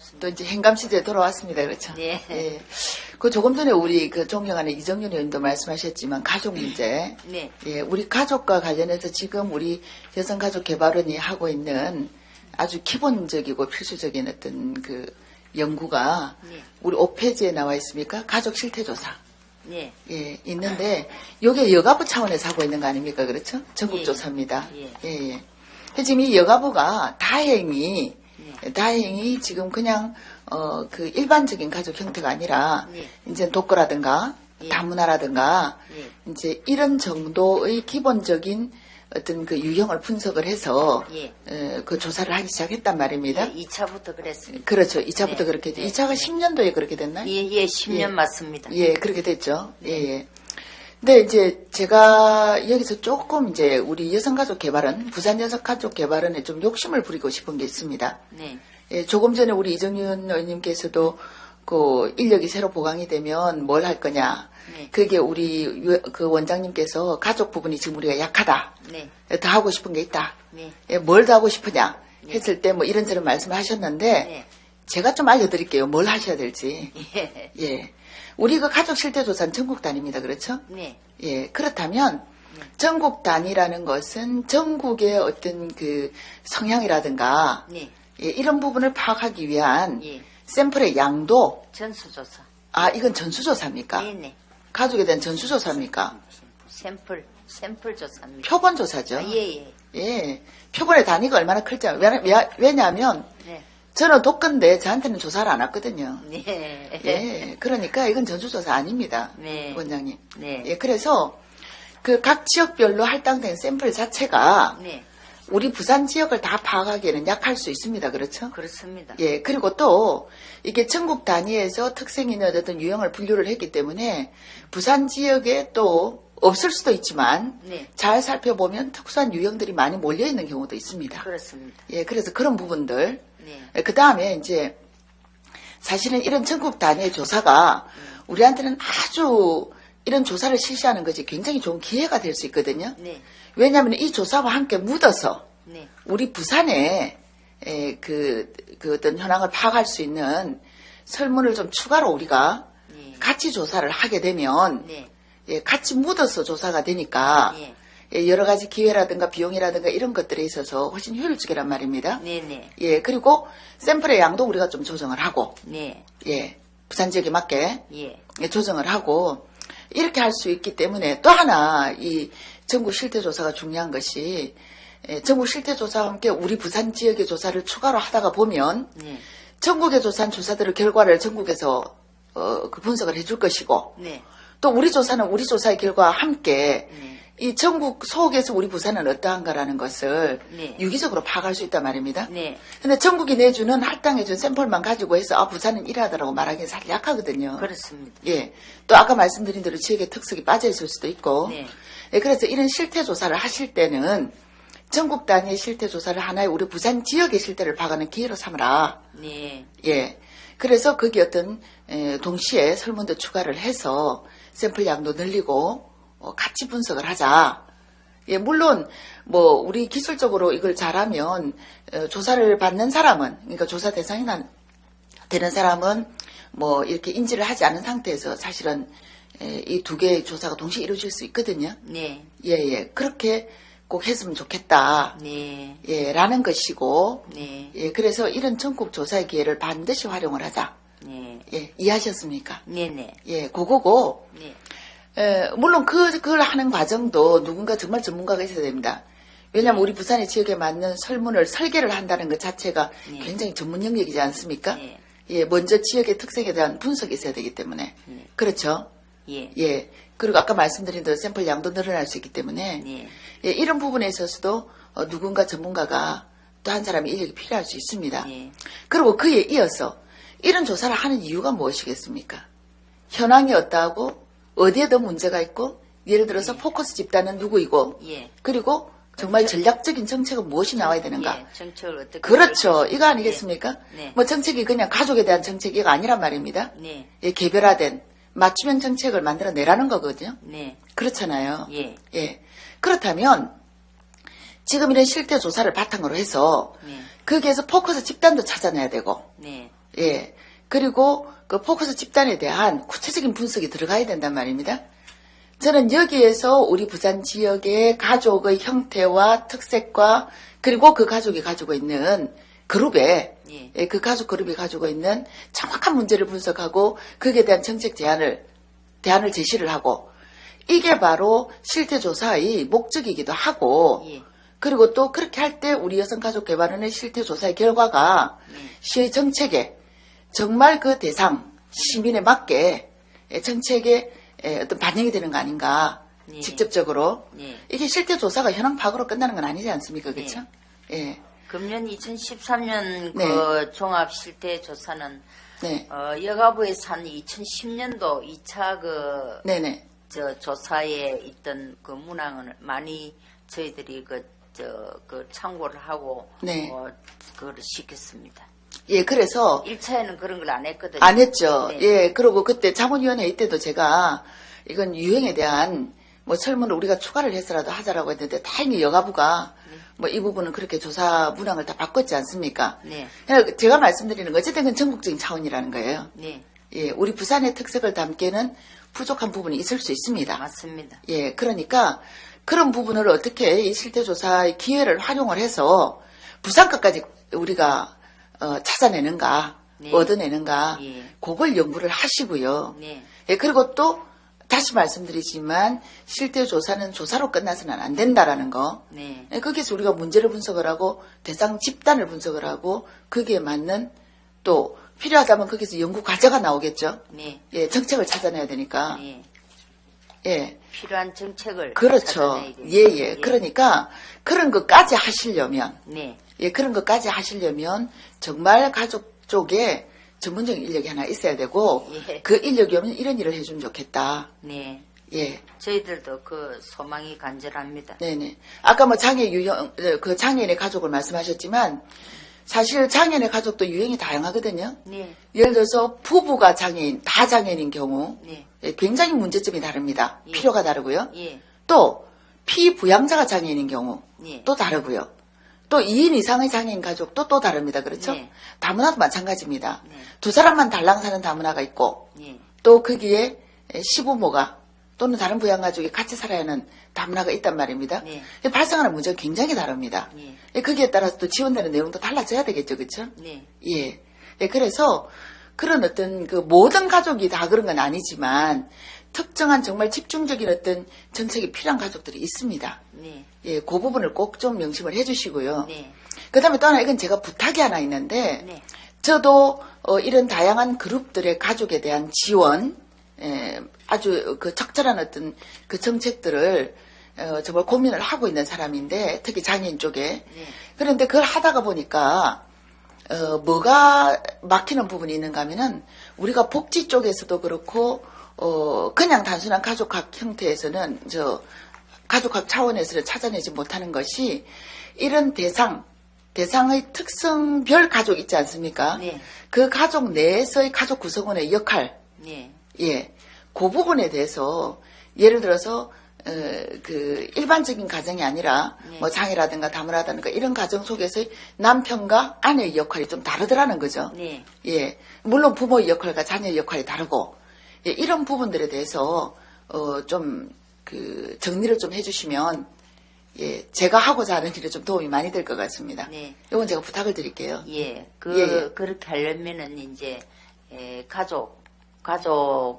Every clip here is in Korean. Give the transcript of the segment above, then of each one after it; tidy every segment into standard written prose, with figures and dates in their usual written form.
그렇습니다. 또 이제 행감 시대에 돌아왔습니다. 그렇죠? 네. 예. 그 조금 전에 우리 그 존경하는 이정윤 의원도 말씀하셨지만 가족 문제. 네. 예, 우리 가족과 관련해서 지금 우리 여성가족개발원이 하고 있는 아주 기본적이고 필수적인 어떤 그 연구가 네. 우리 5페이지에 나와 있습니까? 가족 실태조사. 네. 예, 있는데 요게 여가부 차원에서 하고 있는 거 아닙니까? 그렇죠? 전국조사입니다. 예. 예, 예. 지금 이 여가부가 다행히 지금 그냥 그 일반적인 가족 형태가 아니라 예. 이제 독거라든가 예. 다문화라든가 예. 이제 이런 정도의 기본적인 어떤 그 유형을 분석을 해서 예. 그 조사를 하기 시작했단 말입니다. 2차부터 그랬습니다. 그렇죠. 2차부터 네. 그렇게 했죠. 네. 2차가 10년도에 그렇게 됐나요? 예, 10년 예. 맞습니다. 예, 그렇게 됐죠. 예, 예. 근데 이제 제가 여기서 조금 이제 우리 여성가족개발원, 부산 여성가족개발원에 좀 욕심을 부리고 싶은 게 있습니다. 네. 예, 조금 전에 우리 이정윤 의원님께서도 그 인력이 새로 보강이 되면 뭘 할 거냐. 네. 그게 우리 그 원장님께서 가족 부분이 지금 우리가 약하다. 네. 더 하고 싶은 게 있다. 네. 예, 뭘 더 하고 싶으냐 했을 때 뭐 이런저런 말씀을 하셨는데 네. 제가 좀 알려드릴게요. 뭘 하셔야 될지. 예. 예. 우리 그 가족 실태조사는 전국 단위입니다. 그렇죠? 네. 예. 그렇다면 전국 단위라는 것은 전국의 어떤 그 성향이라든가 네. 예, 이런 부분을 파악하기 위한 예. 샘플의 양도 전수조사. 아 이건 전수조사입니까? 네네. 가족에 대한 전수조사입니까? 샘플 조사입니다. 표본조사죠. 아, 예. 예. 표본의 단위가 얼마나 클지 왜냐하면 네. 저는 독건데 저한테는 조사를 안 왔거든요. 네. 예. 그러니까 이건 전수조사 아닙니다. 네. 원장님. 네. 예. 그래서 그 각 지역별로 할당된 샘플 자체가 네. 우리 부산 지역을 다 파악하기에는 약할 수 있습니다. 그렇죠? 그렇습니다. 예. 그리고 또 이게 전국 단위에서 특색 있는 어떤 유형을 분류를 했기 때문에 부산 지역에 또 없을 수도 있지만 네. 잘 살펴보면 특수한 유형들이 많이 몰려 있는 경우도 있습니다. 그렇습니다. 예. 그래서 그런 부분들. 네. 그 다음에 이제 사실은 이런 전국 단위의 조사가 우리한테는 아주 이런 조사를 실시하는 것이 굉장히 좋은 기회가 될 수 있거든요. 네. 왜냐하면 이 조사와 함께 묻어서 네. 우리 부산에 그 어떤 현황을 파악할 수 있는 설문을 좀 추가로 우리가 네. 같이 조사를 하게 되면 네. 예, 같이 묻어서 조사가 되니까 네. 예, 여러 가지 기회라든가 비용이라든가 이런 것들에 있어서 훨씬 효율적이란 말입니다. 네. 네. 예, 그리고 샘플의 양도 우리가 좀 조정을 하고 네. 예, 부산 지역에 맞게 예. 예, 조정을 하고 이렇게 할 수 있기 때문에 또 하나 이 전국 실태조사가 중요한 것이 예, 전국 실태조사와 함께 우리 부산 지역의 조사를 추가로 하다가 보면 네. 전국에 조사한 조사들의 결과를 전국에서 그 분석을 해줄 것이고 네. 또 우리 조사는 우리 조사의 결과와 함께 네. 이 전국 속에서 우리 부산은 어떠한가라는 것을 네. 유기적으로 파악할 수 있단 말입니다. 네. 근데 전국이 내주는 할당해준 샘플만 가지고 해서 아 부산은 이러하더라고 말하기는 사실 약하거든요. 그렇습니다. 예, 또 아까 말씀드린 대로 지역의 특색이 빠져 있을 수도 있고 네. 예, 그래서 이런 실태 조사를 하실 때는 전국 단위의 실태 조사를 하나의 우리 부산 지역의 실태를 파악하는 기회로 삼으라. 네. 예, 그래서 거기 어떤 동시에 설문도 추가를 해서 샘플 양도 늘리고 같이 분석을 하자. 예, 물론 뭐 우리 기술적으로 이걸 잘하면 조사를 받는 사람은 그러니까 조사 대상이 되는 사람은 뭐 이렇게 인지를 하지 않은 상태에서 사실은 이 두 개의 조사가 동시에 이루어질 수 있거든요. 네. 예, 예. 그렇게 꼭 했으면 좋겠다. 네. 예, 라는 것이고 네. 예, 그래서 이런 전국 조사의 기회를 반드시 활용을 하자. 네. 예, 이해하셨습니까? 네네. 예, 그거고 네. 물론 그걸 하는 과정도 누군가 정말 전문가가 있어야 됩니다. 왜냐하면 우리 부산의 지역에 맞는 설문을 설계를 한다는 것 자체가 네. 굉장히 전문 영역이지 않습니까? 네. 예, 먼저 지역의 특색에 대한 분석이 있어야 되기 때문에. 네. 그렇죠? 예. 예. 그리고 아까 말씀드린 대로 샘플 양도 늘어날 수 있기 때문에 네. 예, 이런 부분에 있어서도 누군가 전문가가 또 한 사람의 인력이 필요할 수 있습니다. 네. 그리고 그에 이어서 이런 조사를 하는 이유가 무엇이겠습니까? 현황이 어떠하고 어디에 더 문제가 있고 예를 들어서 포커스 집단은 누구이고 예. 그리고 정말 전략적인 정책은 무엇이 나와야 되는가? 예. 정책을 어떻게 그렇죠. 할 이거 아니겠습니까? 네. 뭐 정책이 그냥 가족에 대한 정책이가 아니란 말입니다. 네. 예, 개별화된 맞춤형 정책을 만들어내라는 거거든요. 네. 그렇잖아요. 예. 예. 그렇다면 지금 이런 실태 조사를 바탕으로 해서 네. 거기에서 포커스 집단도 찾아내야 되고 네. 예. 그리고 그 포커스 집단에 대한 구체적인 분석이 들어가야 된단 말입니다. 저는 여기에서 우리 부산 지역의 가족의 형태와 특색과 그리고 그 가족이 가지고 있는 그룹에 예. 예, 그 가족 그룹이 가지고 있는 정확한 문제를 분석하고 거기에 대한 정책 대안을 제시를 하고 이게 바로 실태조사의 목적이기도 하고 예. 그리고 또 그렇게 할 때 우리 여성가족개발원의 실태조사의 결과가 시의 정책에 정말 그 대상 시민에 맞게 정책에 어떤 반영이 되는 거 아닌가 예. 직접적으로 예. 이게 실태조사가 현황 파악으로 끝나는 건 아니지 않습니까? 그렇죠? 예. 금년 2013년 네. 그 종합 실태 조사는 네. 여가부에서 한 2010년도 2차 그 네네. 저 조사에 있던 그 문항을 많이 저희들이 그 참고를 하고 네. 그걸 시켰습니다. 예, 그래서 1차에는 그런 걸 안 했거든요. 안 했죠. 네. 예, 그리고 그때 자문위원회 때도 제가 이건 유행에 대한 뭐 설문을 우리가 추가를 해서라도 하자라고 했는데 다행히 여가부가 뭐 이 부분은 그렇게 조사 문항을 다 바꿨지 않습니까? 네. 그러니까 제가 말씀드리는 거 어쨌든 그건 전국적인 차원이라는 거예요. 네. 예, 우리 부산의 특색을 담기에는 부족한 부분이 있을 수 있습니다. 맞습니다. 예, 그러니까 그런 부분을 어떻게 이 실태조사의 기회를 활용을 해서 부산 것까지 우리가 찾아내는가, 네. 얻어내는가, 예. 그걸 연구를 하시고요. 네. 예, 그리고 또 다시 말씀드리지만 실태조사는 조사로 끝나서는 안 된다라는 거. 네. 예, 거기서 우리가 문제를 분석을 하고 대상 집단을 분석을 하고 거기에 맞는 또 필요하다면 거기서 연구 과제가 나오겠죠. 네. 예, 정책을 찾아내야 되니까. 네. 예. 필요한 정책을 그렇죠. 찾아내야 돼요. 예, 예. 그러니까 그런 것까지 하시려면 네. 예, 그런 것까지 하시려면 정말 가족 쪽에 전문적인 인력이 하나 있어야 되고 예. 그 인력이 오면 이런 일을 해주면 좋겠다. 네. 예. 저희들도 그 소망이 간절합니다. 네네. 아까 뭐 장애 유형, 그 장애인의 가족을 말씀하셨지만 사실 장애인의 가족도 유형이 다양하거든요. 네. 예를 들어서 부부가 장애인, 다 장애인인 경우 네. 예, 굉장히 문제점이 다릅니다. 예. 필요가 다르고요. 예. 또 피부양자가 장애인인 경우 예. 또 다르고요. 또 2인 이상의 장애인 가족도 또 다릅니다. 그렇죠? 네. 다문화도 마찬가지입니다. 네. 두 사람만 달랑 사는 다문화가 있고 예. 또 거기에 시부모가 또는 다른 부양가족이 같이 살아야 하는 다문화가 있단 말입니다. 네. 발생하는 문제가 굉장히 다릅니다. 예. 거기에 따라서 또 지원되는 내용도 달라져야 되겠죠. 그렇죠? 네. 예. 예, 그래서 그런 어떤 그 모든 가족이 다 그런 건 아니지만 특정한 정말 집중적인 어떤 정책이 필요한 가족들이 있습니다. 네. 예, 그 부분을 꼭 좀 명심을 해주시고요. 네. 그 다음에 또 하나 이건 제가 부탁이 하나 있는데 네. 저도 이런 다양한 그룹들의 가족에 대한 지원 아주 그 적절한 어떤 그 정책들을 정말 고민을 하고 있는 사람인데 특히 장애인 쪽에 네. 그런데 그걸 하다가 보니까 뭐가 막히는 부분이 있는가 하면은 우리가 복지 쪽에서도 그렇고 그냥 단순한 가족학 형태에서는 가족학 차원에서는 찾아내지 못하는 것이 이런 대상의 특성별 가족 있지 않습니까? 네. 그 가족 내에서의 가족 구성원의 역할, 네. 예, 그 부분에 대해서 예를 들어서 그 일반적인 가정이 아니라 네. 뭐 장애라든가 다문화라든가 이런 가정 속에서의 남편과 아내의 역할이 좀 다르더라는 거죠. 네. 예, 물론 부모의 역할과 자녀의 역할이 다르고 예, 이런 부분들에 대해서 좀 그 정리를 좀 해주시면 예, 제가 하고자 하는 일에 좀 도움이 많이 될 것 같습니다. 네. 이건 제가 부탁을 드릴게요. 예. 예. 그렇게 하려면은 이제 가족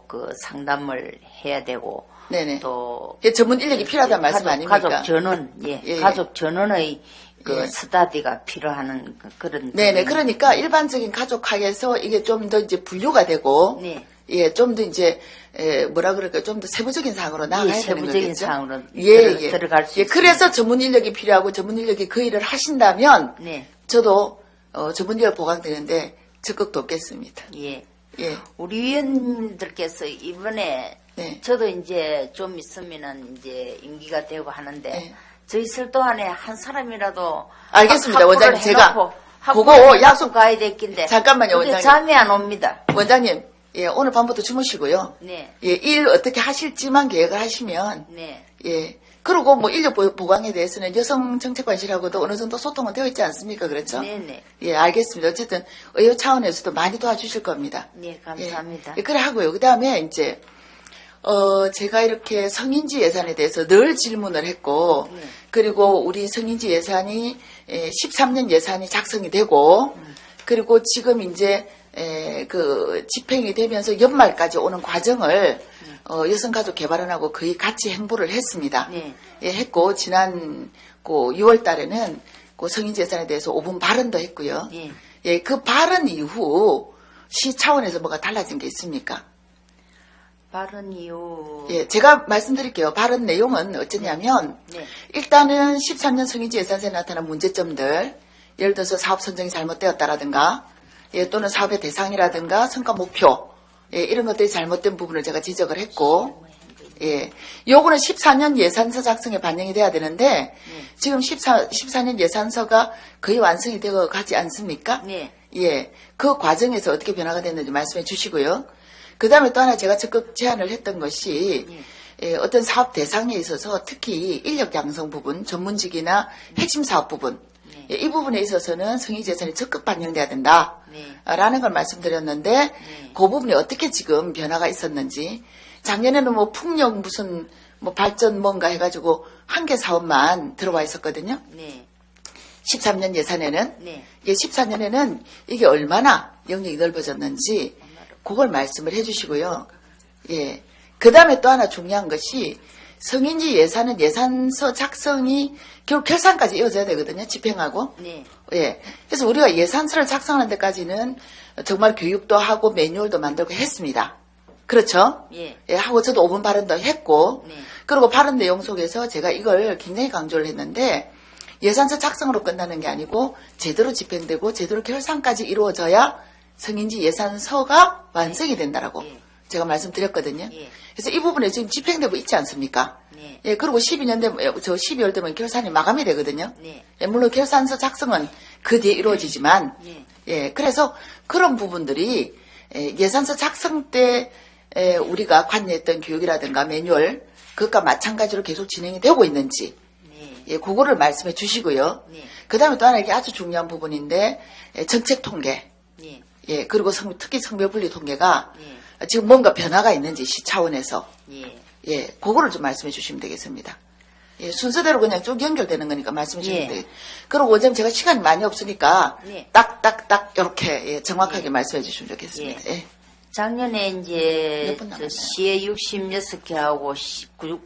그 상담을 해야 되고 네네. 또 예, 전문 인력이 필요하다는 말씀 아닙니까? 가족 전원, 예. 예. 가족 전원의 그 예. 스터디가 필요한 그런. 네네. 그러니까 일반적인 가족학에서 이게 좀 더 이제 분류가 되고, 네. 예, 좀 더 이제, 뭐라 그럴까, 좀 더 세부적인 사항으로 나가야 되는 세부적인 거겠죠. 사항으로 예. 들어갈 수 예, 있습니다. 그래서 전문 인력이 필요하고 전문 인력이 그 일을 하신다면, 네. 저도, 전문 인력 보강되는데 적극 돕겠습니다. 예. 예. 우리 위원님들께서 이번에 네. 저도 이제 좀 있으면은 이제 임기가 되고 하는데 네. 저 있을 동안에 한 사람이라도 알겠습니다, 학부를 원장님. 제가 해놓고 그거 학부를 약속- 해놓고 가야 됐긴데 잠깐만요, 근데 원장님. 잠이 안 옵니다. 원장님, 예, 오늘 밤부터 주무시고요. 네. 예, 일 어떻게 하실지만 계획을 하시면, 네. 예, 그리고 뭐 인력 보강에 대해서는 여성정책관실하고도 어느 정도 소통은 되어 있지 않습니까? 그렇죠? 네네. 예, 알겠습니다. 어쨌든 의료 차원에서도 많이 도와주실 겁니다. 네, 감사합니다. 예, 그래 하고요. 그 다음에 이제 제가 이렇게 성인지 예산에 대해서 늘 질문을 했고, 네. 그리고 우리 성인지 예산이 13년 예산이 작성이 되고, 그리고 지금 이제 그 집행이 되면서 연말까지 오는 과정을 여성가족개발원하고 거의 같이 행보를 했습니다. 네. 예, 했고 지난 그 6월 달에는 그 성인지 예산에 대해서 5분 발언도 했고요. 네. 예, 그 발언 이후 시 차원에서 뭐가 달라진 게 있습니까? 발언 이후. 예, 제가 말씀드릴게요. 발언 내용은 어쩌냐면, 네. 일단은 13년 성인지 예산서에 나타난 문제점들, 예를 들어서 사업 선정이 잘못되었다라든가, 예, 또는 사업의 대상이라든가 성과 목표, 예, 이런 것들이 잘못된 부분을 제가 지적을 했고, 예, 요거는 14년 예산서 작성에 반영이 돼야 되는데, 지금 14년 예산서가 거의 완성이 되어 가지 않습니까? 네. 예, 그 과정에서 어떻게 변화가 됐는지 말씀해 주시고요. 그 다음에 또 하나 제가 적극 제안을 했던 것이 어떤 사업 대상에 있어서 특히 인력 양성 부분, 전문직이나 핵심 사업 부분 네. 이 부분에 있어서는 성인지 예산이 적극 반영돼야 된다라는 걸 말씀드렸는데 그 부분이 어떻게 지금 변화가 있었는지 작년에는 뭐 풍력 무슨 뭐 발전 뭔가 해가지고 한 개 사업만 들어와 있었거든요. 네. 13년 예산에는 네. 이게 14년에는 이게 얼마나 영역이 넓어졌는지 그걸 말씀을 해주시고요. 예. 그 다음에 또 하나 중요한 것이 성인지 예산은 예산서 작성이 결국 결산까지 이어져야 되거든요. 집행하고. 네. 예. 그래서 우리가 예산서를 작성하는 데까지는 정말 교육도 하고 매뉴얼도 만들고 했습니다. 그렇죠? 예. 예, 하고 저도 5분 발언도 했고. 네. 그리고 발언 내용 속에서 제가 이걸 굉장히 강조를 했는데 예산서 작성으로 끝나는 게 아니고 제대로 집행되고 제대로 결산까지 이루어져야 성인지 예산서가 완성이 된다라고 예. 제가 말씀드렸거든요. 예. 그래서 이 부분에 지금 집행되고 있지 않습니까? 네. 예, 그리고 12년 되면, 저 12월 되면 결산이 마감이 되거든요. 네. 예, 물론 결산서 작성은 그 뒤에 이루어지지만, 네. 예, 그래서 그런 부분들이 예산서 작성 때 우리가 관여했던 교육이라든가 매뉴얼, 그것과 마찬가지로 계속 진행이 되고 있는지, 네. 예, 그거를 말씀해 주시고요. 네. 그 다음에 또 하나 이게 아주 중요한 부분인데, 정책 통계. 네. 예, 그리고 특히 성별분리 통계가 예. 지금 뭔가 변화가 있는지 시 차원에서 예. 예, 그거를 좀 말씀해 주시면 되겠습니다. 예, 순서대로 그냥 쭉 연결되는 거니까 말씀해 주시면 예. 되겠습니다. 그리고 어차피 제가 시간이 많이 없으니까 네. 딱딱딱 이렇게 예, 정확하게 예. 말씀해 주시면 좋겠습니다. 예. 작년에 이제 몇분 남았나요? 시에 66개하고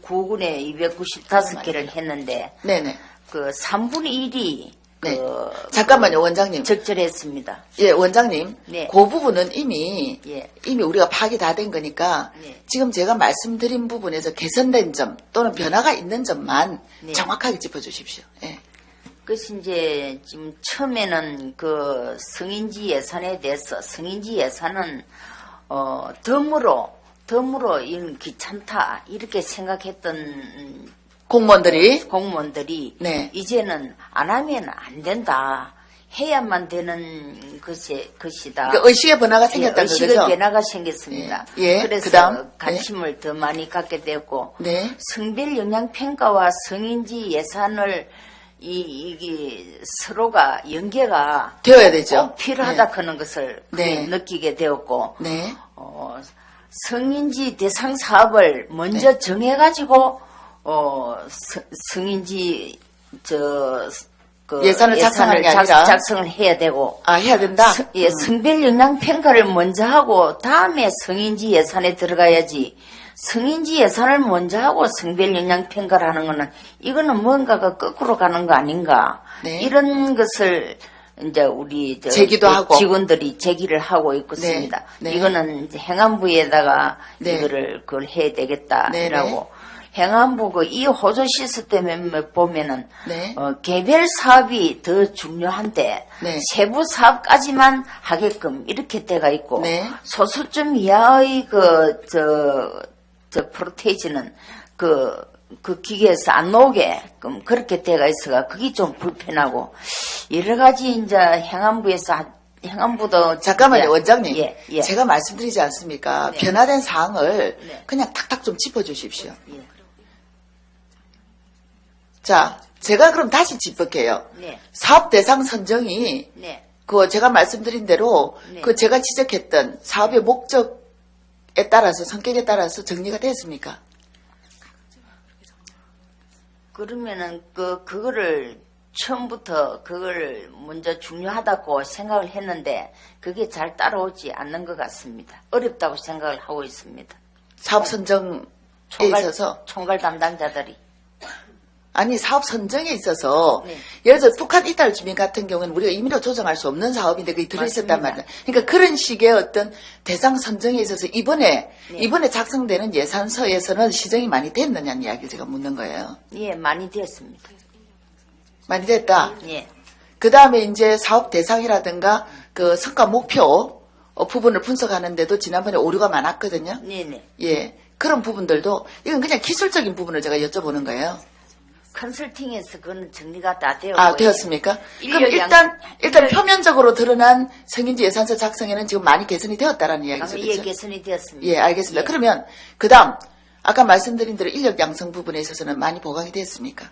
구군에 295개를 했는데 네네. 그 3분의 1이 네. 그 잠깐만요, 원장님. 적절했습니다. 예, 원장님. 네. 그 부분은 이미 예. 우리가 파악이 다 된 거니까 네. 지금 제가 말씀드린 부분에서 개선된 점 또는 변화가 있는 점만 네. 정확하게 짚어주십시오. 예. 그것이 이제 지금 처음에는 그 성인지 예산에 대해서 성인지 예산은 덤으로 이건 귀찮다 이렇게 생각했던 공무원들이 네. 이제는 안 하면 안 된다. 해야만 되는 것이다. 그러니까 의식의 변화가 생겼다는 의식의 거죠? 변화가 생겼습니다. 예. 예. 그래서 그다음? 관심을 더 많이 갖게 되고 네. 성별 영향 평가와 성인지 예산을 이게 서로가 연계가 되어야 되죠. 꼭 필요하다 하는 것을 네. 느끼게 되었고 네. 성인지 대상 사업을 먼저 정해가지고 성인지 예산을 작성하는 게 아니라 작성을 해야 되고 해야 된다. 성별 영향 평가를 먼저 하고 다음에 성인지 예산에 들어가야지. 성인지 예산을 먼저 하고 성별 영향 평가를 하는 거는 이거는 뭔가가 거꾸로 가는 거 아닌가. 네. 이런 것을 이제 우리 제기도 하고. 직원들이 제기를 하고 있습니다. 네. 네. 이거는 이제 행안부에다가 네. 그걸 해야 되겠다라고. 네. 행안부 이 호조 시스템에 보면은 네. 개별 사업이 더 중요한데 네. 세부 사업까지만 하게끔 이렇게 때가 있고 네. 소수점 이하의 프로테이지는 그 기계에서 안 나오게끔 그렇게 때가 있어가 그게 좀 불편하고 여러 가지 이제 행안부도 잠깐만요, 이제- 원장님. 예. 제가 말씀드리지 않습니까? 네. 변화된 사항을 네. 그냥 탁탁 좀 짚어주십시오. 예. 자, 제가 그럼 다시 짚을게요. 네. 사업 대상 선정이 네. 그 제가 말씀드린 대로 네. 그 제가 지적했던 사업의 목적에 따라서 성격에 따라서 정리가 됐습니까? 그러면은 그거를 처음부터 그걸 먼저 중요하다고 생각을 했는데 그게 잘 따라오지 않는 것 같습니다. 어렵다고 생각을 하고 있습니다. 사업 선정에 있어서 총괄 담당자들이. 아니 사업 선정에 있어서 네. 예를 들어 북한 이탈 주민 같은 경우는 우리가 임의로 조정할 수 없는 사업인데 그게 들어있었단 맞습니다. 말이야. 그러니까 그런 식의 어떤 대상 선정에 있어서 이번에 네. 작성되는 예산서에서는 시정이 많이 됐느냐는 이야기를 제가 묻는 거예요. 예, 많이 되었습니다. 많이 됐다. 예. 그 다음에 이제 사업 대상이라든가 그 성과 목표 부분을 분석하는데도 지난번에 오류가 많았거든요. 네네. 예. 그런 부분들도 이건 그냥 기술적인 부분을 제가 여쭤보는 거예요. 컨설팅에서 그건 정리가 다 되었고요. 아, 되었습니까? 그럼 인력 일단 표면적으로 드러난 성인지 예산서 작성에는 지금 많이 개선이 되었다라는 이야기죠. 예, 그렇죠? 개선이 되었습니다. 예, 알겠습니다. 예. 그러면 그다음 아까 말씀드린 대로 인력 양성 부분에 있어서는 많이 보강이 됐습니까?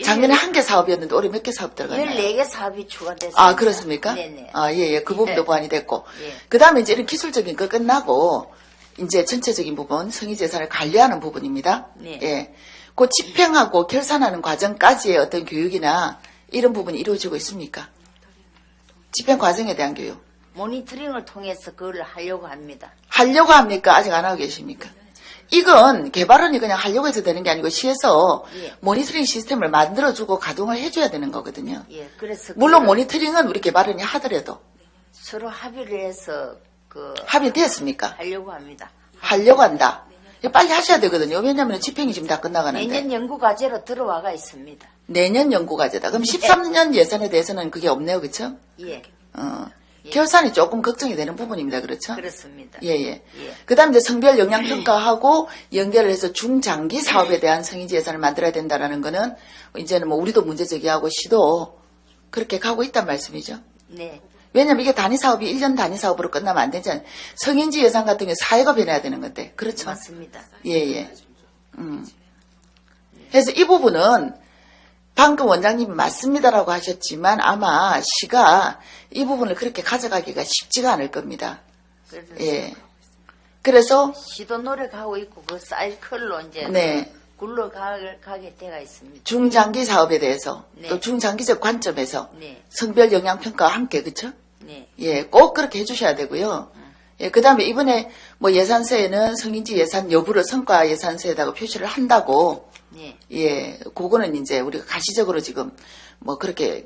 작년에 한 개 사업이었는데 올해 몇 개 사업 들어갔나요? 14개 사업이 추가됐습니다. 아, 그렇습니까? 네네. 아, 예, 예. 그 부분도 네. 보완이 됐고. 예. 그 다음에 이제 이런 기술적인 거 끝나고, 이제 전체적인 부분, 성의재산을 관리하는 부분입니다. 네. 예. 그 집행하고 결산하는 과정까지의 어떤 교육이나 이런 부분이 이루어지고 있습니까? 집행 과정에 대한 교육. 모니터링을 통해서 그걸 하려고 합니다. 하려고 합니까? 아직 안 하고 계십니까? 이건 개발원이 그냥 하려고 해서 되는 게 아니고 시에서 예. 모니터링 시스템을 만들어주고 가동을 해줘야 되는 거거든요. 예, 그래서 물론 그걸 모니터링은 우리 개발원이 하더라도 서로 합의를 해서 합의됐습니까? 하려고 합니다. 하려고 한다. 이거 빨리 하셔야 되거든요. 왜냐하면 집행이 지금 다 끝나가는데. 내년 연구 과제로 들어와가 있습니다. 내년 연구과제다. 그럼 13년 예산에 대해서는 그게 없네요. 그렇죠? 예, 결산이 조금 걱정이 되는 부분입니다. 그렇죠? 그렇습니다. 예. 예. 그 다음에 이제 성별 영향평가하고 연결을 해서 중장기 사업에 대한 성인지 예산을 만들어야 된다라는 거는 이제는 뭐 우리도 문제 제기하고 시도 그렇게 가고 있단 말씀이죠. 네, 왜냐면 이게 단위 사업이 1년 단위 사업으로 끝나면 안 되잖아요. 성인지 예산 같은 경우 사회가 변해야 되는 건데. 그렇죠? 맞습니다. 예. 그래서 이 부분은 방금 원장님이 맞습니다라고 하셨지만 아마 시가 이 부분을 그렇게 가져가기가 쉽지가 않을 겁니다. 그래서 예. 그래서 시도 노력하고 있고 그 사이클로 이제 네. 굴러가게 돼가 있습니다. 중장기 사업에 대해서 네. 또 중장기적 관점에서 네, 성별 영향 평가와 함께 그렇죠? 네, 예, 꼭 그렇게 해주셔야 되고요. 예, 그 다음에 이번에 뭐 예산서에는 성인지 예산 여부를 성과 예산서에다가 표시를 한다고, 네. 예, 그거는 이제 우리가 가시적으로 지금 뭐 그렇게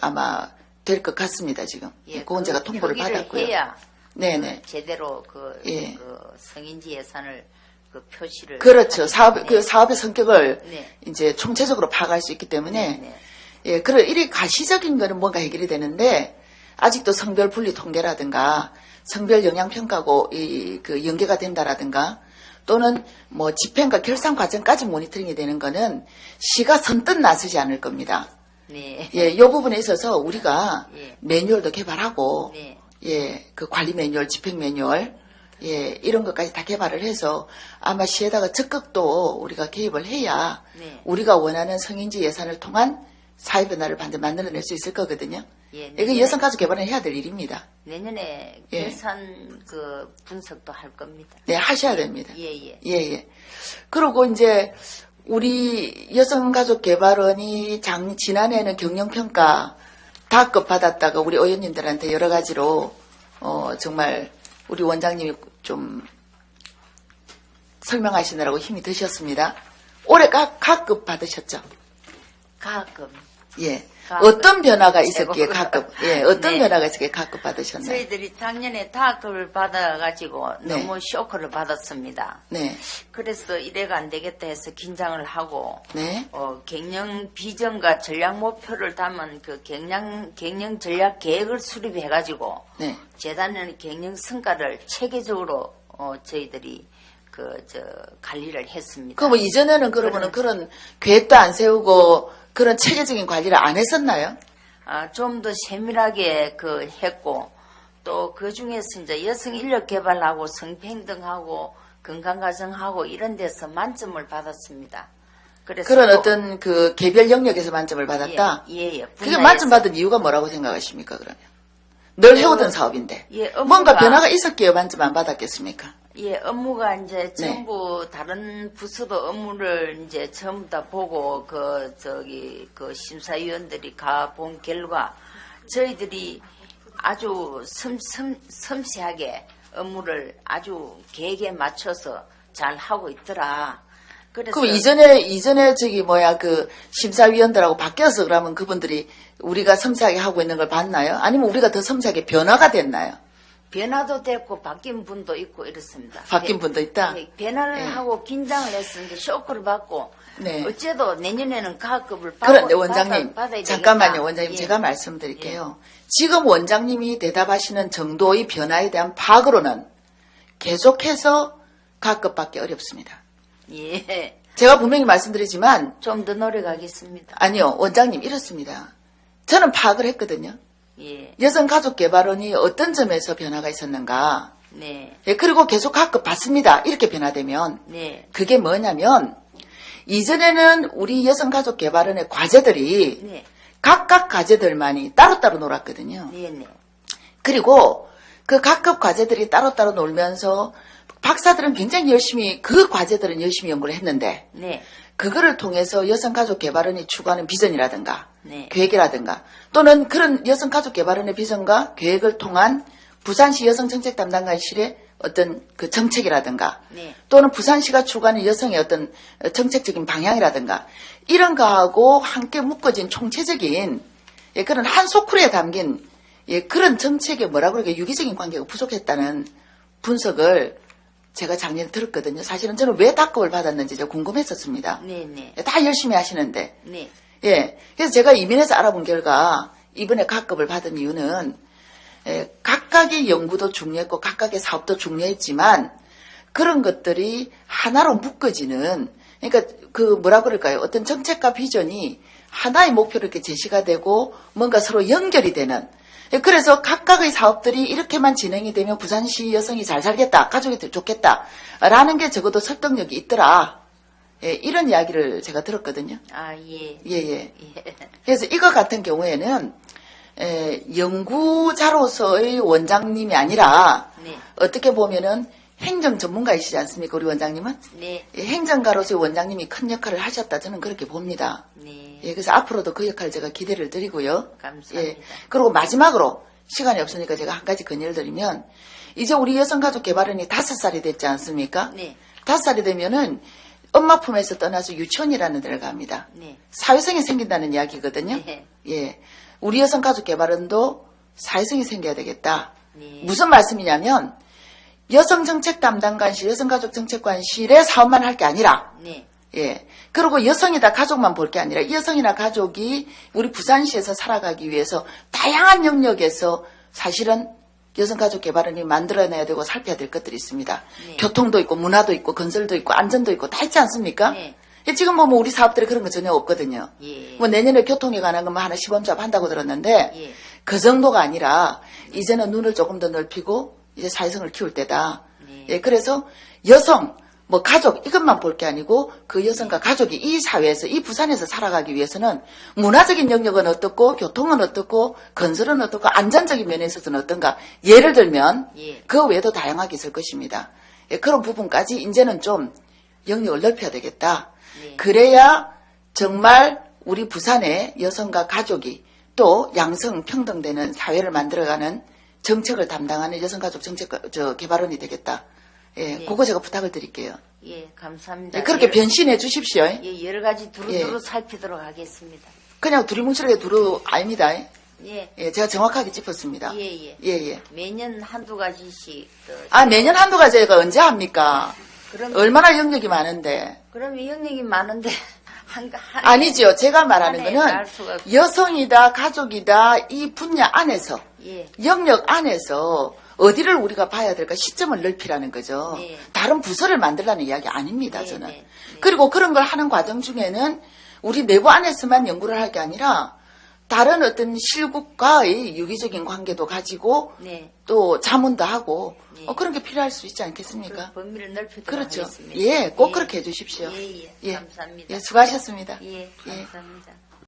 아마 될 것 같습니다, 지금. 예, 그건 제가 통보를 표기를 받았고요. 해야 네네. 제대로 예. 그 성인지 예산을 그 표시를 그렇죠. 사업, 네. 그 사업의 성격을 네. 이제 총체적으로 파악할 수 있기 때문에, 네. 예, 이리 가시적인 거는 뭔가 해결이 되는데, 아직도 성별 분리 통계라든가, 성별 영향 평가고, 그 연계가 된다라든가, 또는 뭐 집행과 결산 과정까지 모니터링이 되는 거는 시가 선뜻 나서지 않을 겁니다. 네. 예, 이 부분에 있어서 우리가 예. 매뉴얼도 개발하고, 네. 예, 그 관리 매뉴얼, 집행 매뉴얼, 예, 이런 것까지 다 개발을 해서 아마 시에다가 적극도 우리가 개입을 해야 네. 우리가 원하는 성인지 예산을 통한 사회 변화를 반드시 만들어낼 수 있을 거거든요. 예, 이건 여성가족 개발은 해야 될 일입니다. 내년에 예. 결산 그 분석도 할 겁니다. 네, 하셔야 됩니다. 예. 예. 그리고 이제 우리 여성가족 개발원이 지난해에는 경영평가 다급 받았다가 우리 의원님들한테 여러 가지로 정말 우리 원장님이 좀 설명하시느라고 힘이 드셨습니다. 올해 각급 받으셨죠? 가끔 예. 가급. 어떤 변화가 있었기에 제법. 각급, 예, 어떤 네. 변화가 있었기에 각급 받으셨나요? 저희들이 작년에 다급을 받아가지고 네. 너무 쇼크를 받았습니다. 네. 그래서 이래가 안 되겠다 해서 긴장을 하고 네. 경영 비전과 전략 목표를 담은 그 경영 전략 계획을 수립해가지고 네. 재단의 경영 성과를 체계적으로 저희들이 관리를 했습니다. 그럼 뭐 이전에는 그러면은 그런 계획도 안 세우고 그런 체계적인 관리를 안 했었나요? 좀 더 세밀하게 했고 또 그 중에서 이제 여성 인력 개발하고 성평등하고 건강가정하고 이런 데서 만점을 받았습니다. 그래서 그런 또- 어떤 그 개별 영역에서 만점을 받았다? 예. 그게 분야에서. 만점 받은 이유가 뭐라고 생각하십니까, 그러면? 늘 해오던 사업인데. 예, 업무가- 뭔가 변화가 있었기에 만점 안 받았겠습니까? 예, 업무가 이제 네. 전부 다른 부서도 업무를 이제 전부 다 보고 그 심사위원들이 가본 결과 저희들이 아주 섬세하게 업무를 아주 계획에 맞춰서 잘 하고 있더라. 그래서 그럼 이전에 그 심사위원들하고 바뀌어서 그러면 그분들이 우리가 섬세하게 하고 있는 걸 봤나요? 아니면 우리가 더 섬세하게 변화가 됐나요? 변화도 됐고 바뀐 분도 있고 이렇습니다. 바뀐 분도 있다? 예, 변화를 예. 하고 긴장을 했었는데 쇼크를 받고 네. 어째도 내년에는 가급을 그런데 원장님, 받아야 잠깐만요, 되겠다. 원장님. 예. 제가 말씀드릴게요. 지금 원장님이 대답하시는 정도의 변화에 대한 파악으로는 계속해서 가급 받기 어렵습니다. 예. 제가 분명히 말씀드리지만, 좀 더 노력하겠습니다. 아니요, 원장님 이렇습니다. 저는 파악을 했거든요. 예. 여성가족개발원이 어떤 점에서 변화가 있었는가. 네. 예, 그리고 계속 가급 받습니다. 이렇게 변화되면. 네. 그게 뭐냐면, 이전에는 우리 여성가족개발원의 과제들이 네. 각각 과제들만이 따로따로 놀았거든요. 네. 네. 그리고 그 각급 과제들이 따로따로 놀면서 박사들은 굉장히 열심히 그 과제들은 열심히 연구를 했는데 네. 그거를 통해서 여성가족개발원이 추구하는 비전이라든가 네. 계획이라든가 또는 그런 여성가족개발원의 비전과 계획을 통한 부산시 여성정책담당관실의 어떤 그 정책이라든가 네. 또는 부산시가 추구하는 여성의 어떤 정책적인 방향이라든가 이런 거하고 함께 묶어진 총체적인 예, 그런 한 소쿠리에 담긴 예, 그런 정책에 뭐라고 그러게 유기적인 관계가 부족했다는 분석을 제가 작년에 들었거든요. 사실은 저는 왜 답급을 받았는지 제가 궁금했었습니다. 네. 네. 예, 다 열심히 하시는데 네. 예, 그래서 제가 이민에서 알아본 결과 이번에 각급을 받은 이유는 예, 각각의 연구도 중요했고 각각의 사업도 중요했지만 그런 것들이 하나로 묶어지는 그러니까 그 뭐라 그럴까요? 어떤 정책과 비전이 하나의 목표로 이렇게 제시가 되고 뭔가 서로 연결이 되는 예, 그래서 각각의 사업들이 이렇게만 진행이 되면 부산시 여성이 잘 살겠다, 가족이 더 좋겠다라는 게 적어도 설득력이 있더라. 예, 이런 이야기를 제가 들었거든요. 아, 예. 예, 예. 예. 그래서 이거 같은 경우에는 연구자로서의 원장님이 아니라 네. 어떻게 보면은 행정 전문가이시지 않습니까? 우리 원장님은? 네. 예, 행정가로서의 원장님이 큰 역할을 하셨다 저는 그렇게 봅니다. 네. 예, 그래서 앞으로도 그 역할 제가 기대를 드리고요. 감사합니다. 예, 그리고 마지막으로 시간이 없으니까 제가 한 가지 건의를 드리면 이제 우리 여성가족개발원이 5살이 됐지 않습니까? 네. 5살이 되면은 엄마 품에서 떠나서 유치원이라는 데를 갑니다. 네. 사회성이 생긴다는 이야기거든요. 네. 예, 우리 여성가족개발원도 사회성이 생겨야 되겠다. 네. 무슨 말씀이냐면 여성정책담당관실, 여성가족정책관실의 사업만 할 게 아니라 네. 예. 그리고 여성이다 가족만 볼 게 아니라 이 여성이나 가족이 우리 부산시에서 살아가기 위해서 다양한 영역에서 사실은 여성가족개발원이 만들어내야 되고 살펴야 될 것들이 있습니다. 네. 교통도 있고 문화도 있고 건설도 있고 안전도 있고 다 있지 않습니까? 네. 예, 지금 보면 우리 사업들이 그런 거 전혀 없거든요. 예. 뭐 내년에 교통에 관한 것만 하나 시범조합 한다고 들었는데 예. 그 정도가 아니라 이제는 눈을 조금 더 넓히고 이제 사회성을 키울 때다. 네. 예, 그래서 여성, 뭐 가족 이것만 볼 게 아니고 그 여성과 가족이 이 사회에서 이 부산에서 살아가기 위해서는 문화적인 영역은 어떻고 교통은 어떻고 건설은 어떻고 안전적인 면에 있어서는 어떤가. 예를 들면 예. 그 외에도 다양하게 있을 것입니다. 예, 그런 부분까지 이제는 좀 영역을 넓혀야 되겠다. 네. 그래야 정말 우리 부산의 여성과 가족이 또 양성 평등되는 사회를 만들어가는 정책을 담당하는 여성가족 정책 개발원이 되겠다. 예, 네. 그거 제가 부탁을 드릴게요. 예, 감사합니다. 예, 그렇게 변신해 주십시오. 예, 여러 가지 두루두루 예. 살피도록 하겠습니다. 그냥 두리뭉실하게 두루 아닙니다. 예. 예, 제가 정확하게 짚었습니다. 예, 예. 예, 예. 매년 한두 가지씩. 아, 매년 한두 가지가 언제 합니까? 그럼, 얼마나 영역이 많은데. 그러면 영역이 많은데, 아니죠. 제가 말하는 한 해에 거는 날 수가 없- 여성이다, 가족이다, 이 분야 안에서, 예. 영역 안에서 어디를 우리가 봐야 될까 시점을 넓히라는 거죠. 네. 다른 부서를 만들라는 이야기 아닙니다, 네, 저는. 네, 네. 그리고 그런 걸 하는 과정 중에는 우리 내부 안에서만 연구를 할 게 아니라 다른 어떤 실국과의 유기적인 관계도 가지고 네. 또 자문도 하고 네. 그런 게 필요할 수 있지 않겠습니까? 그 범위를 넓히도록 그렇죠. 하겠습니다. 예, 꼭 그렇게 해주십시오. 예, 예. 예. 감사합니다. 예, 수고하셨습니다. 예, 예. 감사합니다.